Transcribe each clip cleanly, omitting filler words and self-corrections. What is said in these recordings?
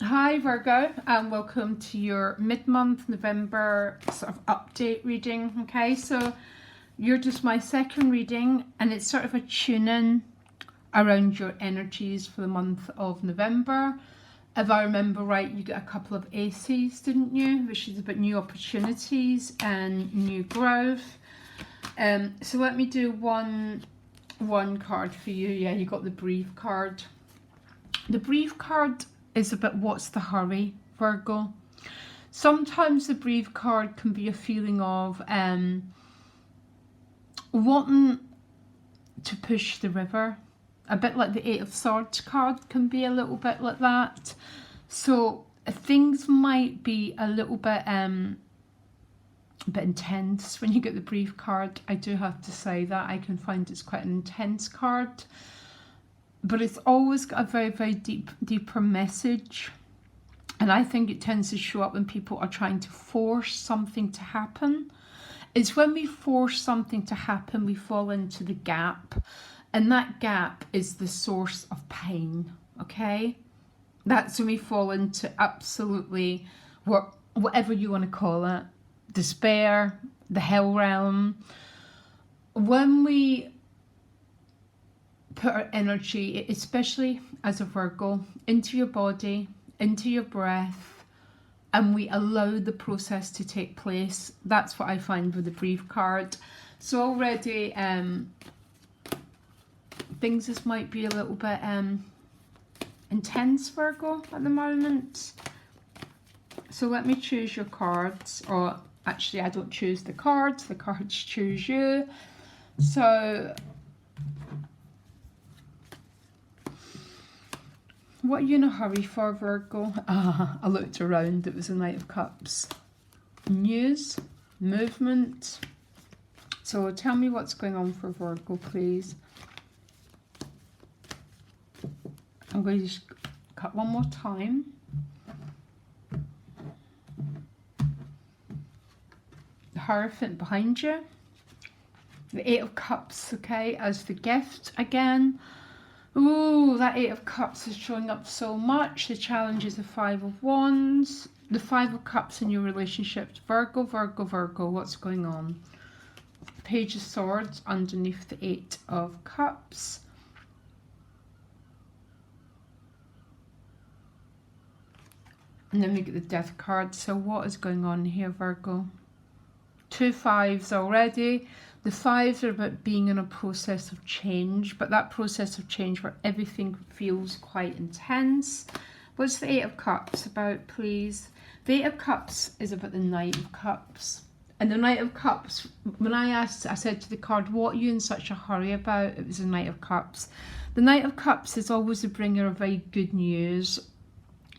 Hi Virgo, and welcome to your mid-month November sort of update reading. Okay, so you're just my second reading, and it's sort of a tune-in around your energies for the month of November. If I remember right, you got a couple of aces, didn't you? Which is about new opportunities and new growth. So let me do one card for you. Yeah, you got the brief card. The brief card is about what's the hurry, Virgo. Sometimes the brief card can be a feeling of wanting to push the river. A bit like the Eight of Swords card can be a little bit like that. So things might be a little bit intense when you get the brief card. I do have to say that. I can find it's quite an intense card. But it's always got a very, very deeper message. And I think it tends to show up when people are trying to force something to happen. It's when we force something to happen, we fall into the gap. And that gap is the source of pain, okay? That's when we fall into absolutely, whatever you want to call it, despair, the hell realm. When we put our energy, especially as a Virgo, into your body, into your breath, and we allow the process to take place. That's what I find with the brief card. So already things just might be a little bit intense, Virgo, at the moment. So let me choose your cards, or actually I don't choose the cards choose you. So what are you in a hurry for, Virgo? I looked around, it was the Knight of Cups. News, movement. So tell me what's going on for Virgo, please. I'm going to just cut one more time. The Hierophant behind you. The Eight of Cups, okay, as the gift again. Ooh, that Eight of Cups is showing up so much. The challenge is the Five of Wands. The Five of Cups in your relationships. Virgo, what's going on? Page of Swords underneath the Eight of Cups. And then we get the Death card. So what is going on here, Virgo? Two fives already. The fives are about being in a process of change, but that process of change where everything feels quite intense. What's the Eight of Cups about, please? The Eight of Cups is about the Knight of Cups. And the Knight of Cups, when I said to the card, what are you in such a hurry about? It was the Knight of Cups. The Knight of Cups is always a bringer of very good news.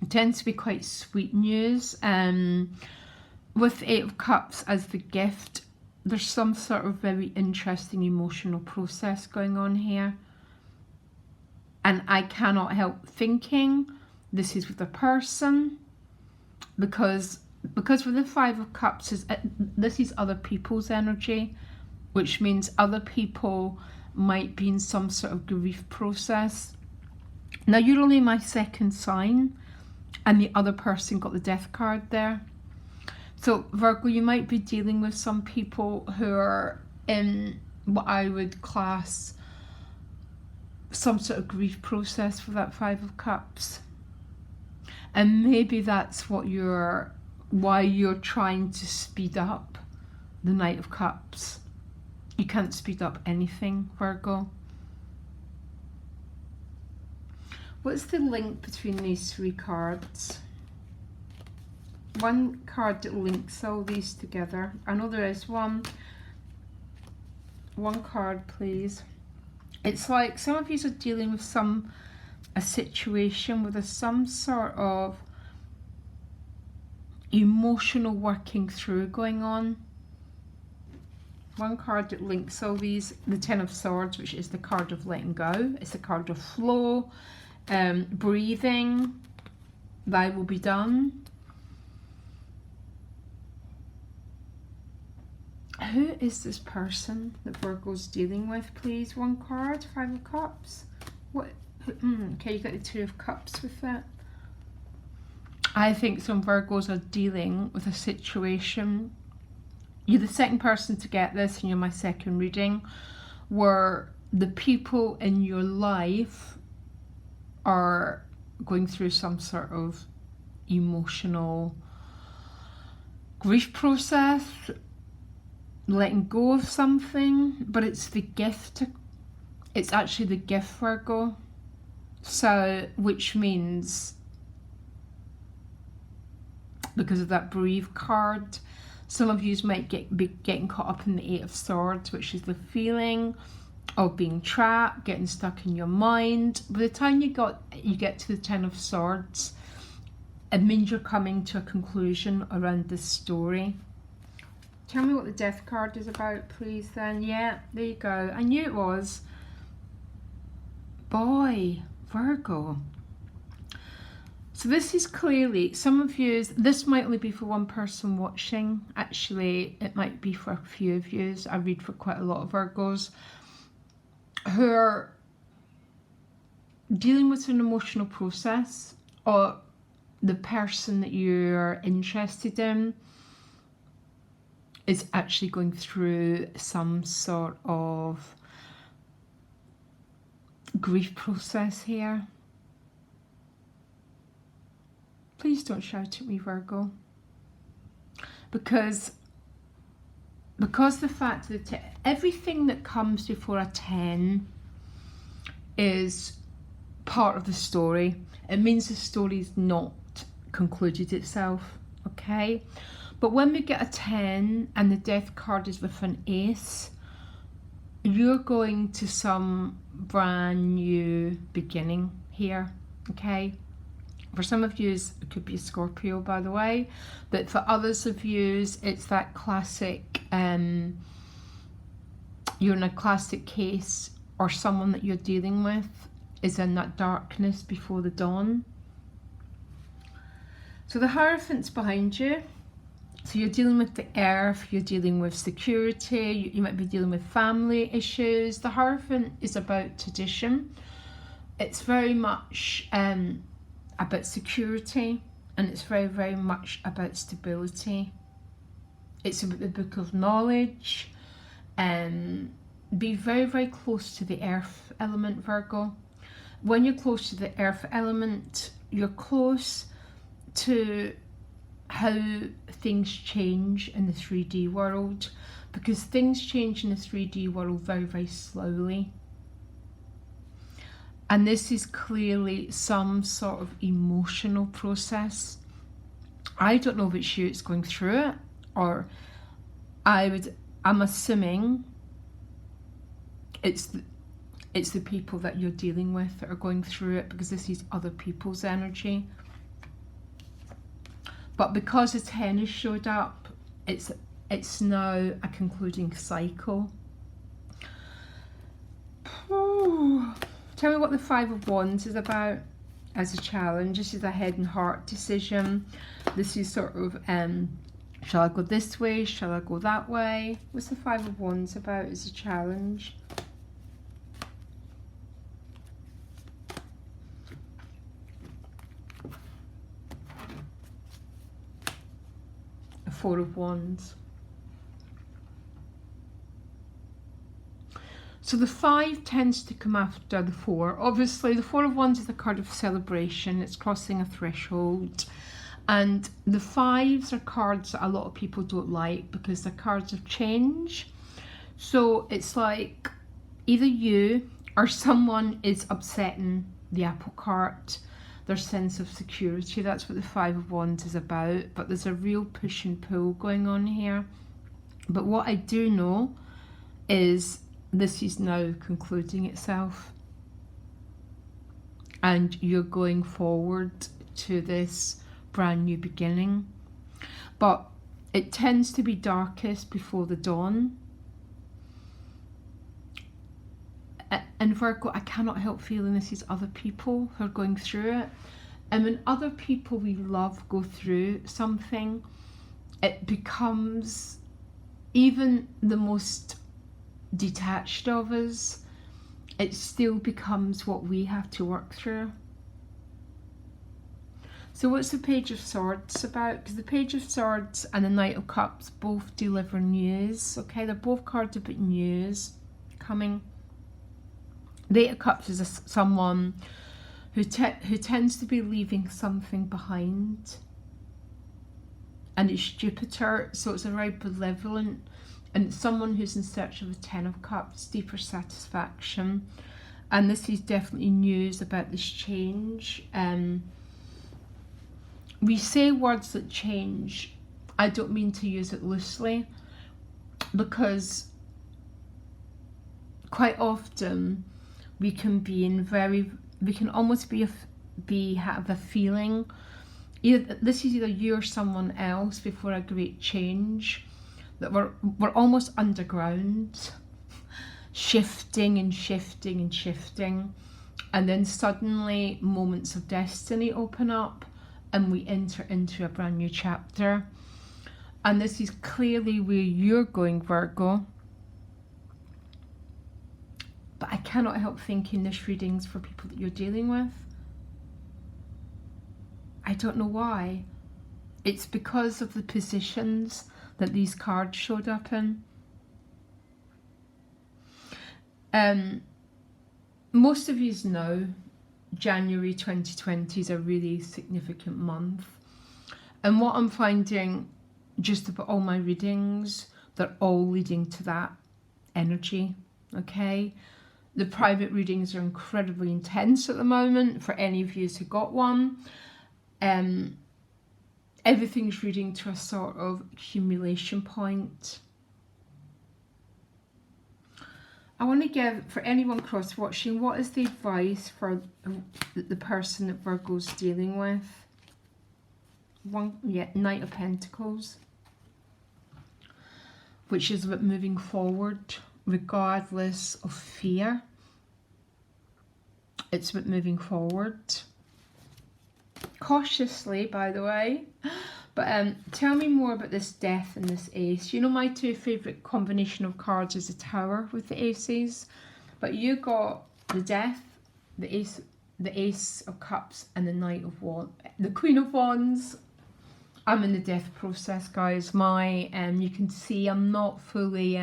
It tends to be quite sweet news. With the Eight of Cups as the gift, there's some sort of very interesting emotional process going on here. And I cannot help thinking this is with a person, because with the Five of Cups, this is other people's energy, which means other people might be in some sort of grief process. Now, you're only my second sign, and the other person got the Death card there. So Virgo, you might be dealing with some people who are in what I would class some sort of grief process for that Five of Cups. And maybe that's why you're trying to speed up the Knight of Cups. You can't speed up anything, Virgo. What's the link between these three cards? One card that links all these together. I know there is one. One card, please. It's like some of you are dealing with a situation where there's some sort of emotional working through going on. One card that links all these. The Ten of Swords, which is the card of letting go. It's the card of flow, breathing. Thy will be done. Who is this person that Virgo's dealing with, please? One card, Five of Cups. What? Okay, you got the Two of Cups with that. I think some Virgos are dealing with a situation. You're the second person to get this, and you're my second reading, where the people in your life are going through some sort of emotional grief process, letting go of something, but it's the gift. It's actually the gift, Virgo. So, which means, because of that bereaved card, some of you might be getting caught up in the Eight of Swords, which is the feeling of being trapped, getting stuck in your mind. By the time you get to the Ten of Swords, it means you're coming to a conclusion around this story. Tell me what the Death card is about, please, then. Yeah, there you go. I knew it was. Boy, Virgo. So this is clearly, some of you, this might only be for one person watching. Actually, it might be for a few of you. I read for quite a lot of Virgos who are dealing with an emotional process, or the person that you're interested in is actually going through some sort of grief process here. Please don't shout at me, Virgo. Because the fact that everything that comes before a 10 is part of the story. It means the story's not concluded itself, okay? But when we get a 10 and the Death card is with an ace, you're going to some brand new beginning here, okay? For some of you, it could be a Scorpio, by the way, but for others of you, it's that classic, you're in a classic case, or someone that you're dealing with is in that darkness before the dawn. So the Hierophant's behind you. So you're dealing with the earth, you're dealing with security, you might be dealing with family issues. The Hierophant is about tradition. It's very much about security, and it's very, very much about stability. It's about the book of knowledge. Be very, very close to the earth element, Virgo. When you're close to the earth element, you're close to how things change in the 3D world, because things change in the 3D world very, very slowly. And this is clearly some sort of emotional process. I don't know which you it's going through it, or I'm assuming it's the people that you're dealing with that are going through it, because this is other people's energy. But because the 10 has showed up, it's now a concluding cycle. Tell me what the Five of Wands is about as a challenge. This is a head and heart decision. This is sort of, shall I go this way? Shall I go that way? What's the Five of Wands about as a challenge? A Four of Wands. So the 5 tends to come after the 4. Obviously, the 4 of Wands is a card of celebration. It's crossing a threshold. And the 5s are cards that a lot of people don't like because they're cards of change. So it's like either you or someone is upsetting the apple cart, their sense of security. That's what the 5 of Wands is about. But there's a real push and pull going on here. But what I do know is this is now concluding itself, and you're going forward to this brand new beginning. But it tends to be darkest before the dawn. And Virgo, I cannot help feeling this is other people who are going through it. And when other people we love go through something, it becomes, even the most detached of us, it still becomes what we have to work through. So what's the Page of Swords about? Because the Page of Swords and the Knight of Cups both deliver news. Okay, they're both cards about news coming. The Eight of Cups is someone who tends to be leaving something behind. And it's Jupiter, so it's a very benevolent, and it's someone who's in search of a Ten of Cups, deeper satisfaction. And this is definitely news about this change. We say words that change. I don't mean to use it loosely, because quite often we can almost have a feeling. This is either you or someone else before a great change, that we're almost underground, shifting and shifting and shifting, and then suddenly moments of destiny open up and we enter into a brand new chapter. And this is clearly where you're going, Virgo. But I cannot help thinking this reading's for people that you're dealing with. I don't know why. It's because of the positions that these cards showed up in. Most of you know January 2020 is a really significant month. And what I'm finding just about all my readings, they're all leading to that energy, okay? The private readings are incredibly intense at the moment for any of you who got one. Everything's reading to a sort of accumulation point. I want to give, for anyone cross-watching, what is the advice for the person that Virgo's dealing with? Knight of Pentacles, which is about moving forward regardless of fear. It's about moving forward. Cautiously, by the way. But tell me more about this Death and this Ace. You know, my two favourite combination of cards is the Tower with the Aces. But you got the Death, the Ace of Cups, and the Knight of Wands, the Queen of Wands. I'm in the death process, guys. You can see I'm not fully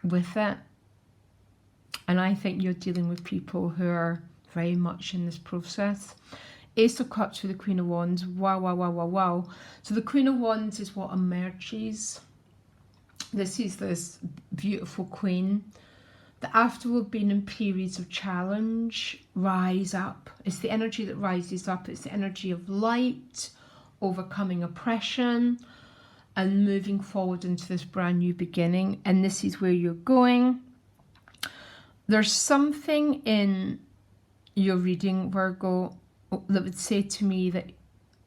with it. And I think you're dealing with people who are very much in this process. Ace of Cups with the Queen of Wands. Wow, wow, wow, wow, wow. So the Queen of Wands is what emerges. This is this beautiful queen that after we've been in periods of challenge, rise up. It's the energy that rises up. It's the energy of light, overcoming oppression, and moving forward into this brand new beginning. And this is where you're going. There's something in your reading, Virgo, that would say to me that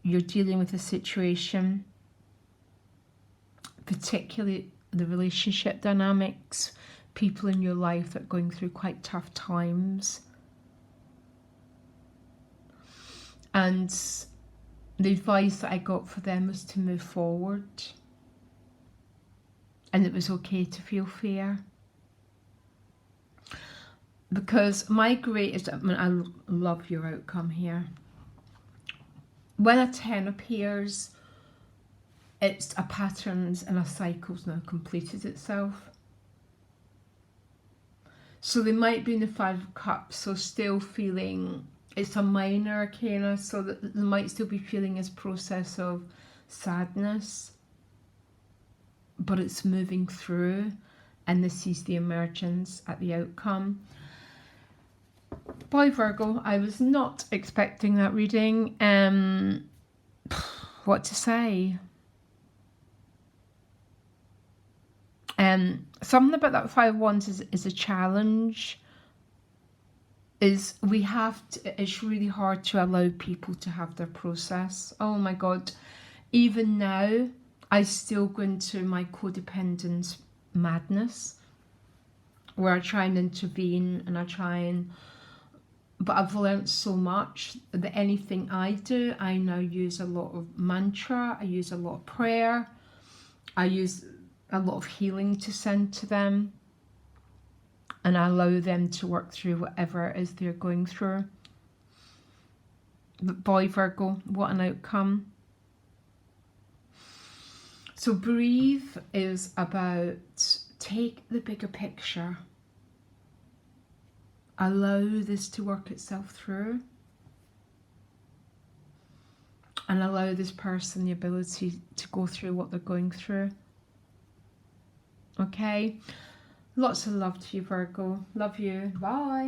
you're dealing with a situation, particularly the relationship dynamics, people in your life that are going through quite tough times. And the advice that I got for them was to move forward. And it was okay to feel fear. Because my greatest, I love your outcome here. When a 10 appears, it's a patterns and a cycle's now completed itself. So they might be in the 5 of Cups, so still feeling, it's a minor arcana, so that they might still be feeling this process of sadness. But it's moving through, and this is the emergence at the outcome. Boy, Virgo, I was not expecting that reading. What to say? Something about that 5 of Wands is a challenge. It's really hard to allow people to have their process. Oh my God. Even now, I still go into my codependence madness, where I try and intervene and but I've learned so much that anything I do, I now use a lot of mantra, I use a lot of prayer, I use a lot of healing to send to them, and I allow them to work through whatever it is they're going through. boy Virgo, what an outcome. So breathe is about take the bigger picture. Allow this to work itself through. And allow this person the ability to go through what they're going through. Okay? Lots of love to you, Virgo. Love you. Bye.